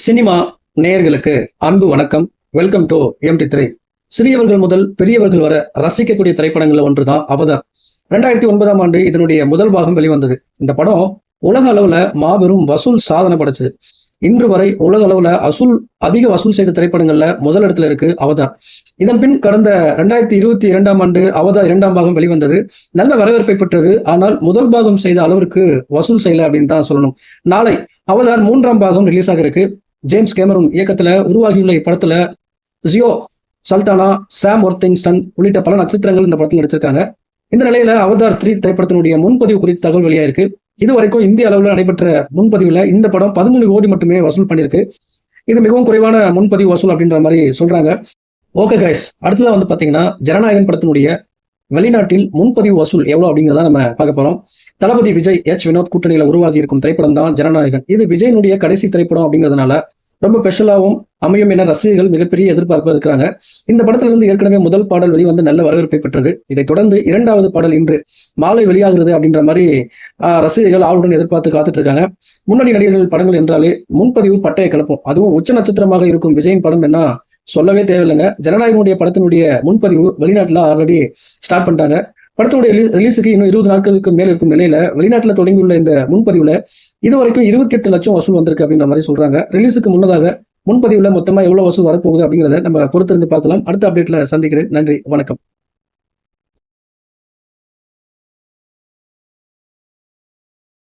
Cinema நேயர்களுக்கு அன்பு வணக்கம். Welcome to MT3. சிறியவர்கள் முதல் பெரியவர்கள் வர ரசிக்கக்கூடிய திரைப்படங்கள்ல ஒன்றுதான் அவதார். 2009ஆம் ஆண்டு இதனுடைய முதல் பாகம் வெளிவந்தது. இந்த படம் உலக அளவுல மாபெரும் வசூல் சாதனை படைச்சது. இன்று வரை உலக அளவுல அதிக வசூல் செய்த திரைப்படங்கள்ல முதல் இடத்துல இருக்கு அவதார். இதன் பின் கடந்த 2022ஆம் ஆண்டு அவதார் 2ஆம் பாகம் வெளிவந்தது. நல்ல வரவேற்பை பெற்றது. ஆனால் முதல் பாகம் செய்த அளவிற்கு வசூல் செய்யல அப்படின்னு தான் சொல்லணும். நாளை அவதார் 3ஆம் பாகம் ரிலீஸ் ஆக இருக்கு. ஜேம்ஸ் கேமரூன் இயக்கத்துல உருவாகியுள்ள இப்படத்துல ஜியோ சல்டானா, சாம் ஒர்த்திங்ஸ்டன் உள்ளிட்ட பல நட்சத்திரங்கள் இந்த படத்தில் நடிச்சிருக்காங்க. இந்த நிலையில அவதார் 3 திரைப்படத்தினுடைய முன்பதிவு குறித்த தகவல் வெளியாயிருக்கு. இதுவரைக்கும் இந்திய அளவில் நடைபெற்ற முன்பதிவுல இந்த படம் 13 கோடி மட்டுமே வசூல் பண்ணிருக்கு. இது மிகவும் குறைவான முன்பதிவு வசூல் அப்படின்ற மாதிரி சொல்றாங்க. ஓகே கைஸ், அடுத்ததான் பாத்தீங்கன்னா ஜனநாயகன் படத்தினுடைய வெளிநாட்டில் முன்பதிவு வசூல் எவ்வளவு அப்படிங்கிறத நம்ம பார்க்க போறோம். தளபதி விஜய், வினோத் கூட்டணியில உருவாகி இருக்கும் திரைப்படம் தான் ஜனநாயகன். இது விஜயனுடைய கடைசி திரைப்படம் அப்படிங்கிறதுனால ரொம்ப ஸ்பெஷலாகவும் அமையும் என ரசிகர்கள் மிகப்பெரிய எதிர்பார்ப்பு இருக்கிறாங்க. இந்த படத்துல இருந்து ஏற்கனவே முதல் பாடல் வெளிவந்து நல்ல வரவேற்பை பெற்றது. இதைத் தொடர்ந்து 2வது பாடல் இன்று மாலை வெளியாகிறது அப்படின்ற மாதிரி ரசிகர்கள் ஆளுடன் எதிர்பார்த்து காத்துட்டு இருக்காங்க. முன்னணி நடிகர்கள் படங்கள் என்றாலே முன்பதிவு பட்டையை கிளப்பும். அதுவும் உச்ச நட்சத்திரமாக இருக்கும் விஜயின் படம் என்ன சொல்லவே தேவையில்லைங்க. ஜனநாயகனுடைய படத்தினுடைய முன்பதிவு வெளிநாட்டுல ஆல்ரெடி ஸ்டார்ட் பண்ணிட்டாங்க. படத்தினுடைய ரிலீஸுக்கு இன்னும் 20 நாட்களுக்கு மேல இருக்கும் நிலையில வெளிநாட்டுல தொடங்கியுள்ள இந்த முன்பதிவுல இதுவரைக்கும் 28 லட்சம் வசூல் வந்திருக்கு அப்படின்ற மாதிரி சொல்றாங்க. ரிலீஸுக்கு முன்னதாக முன்பதிவுல மொத்தமா எவ்வளவு வசூல் வரப்போகுது அப்படிங்கிறத நம்ம பொறுத்திருந்து பார்க்கலாம். அடுத்த அப்டேட்ல சந்திக்கிறேன். நன்றி, வணக்கம்.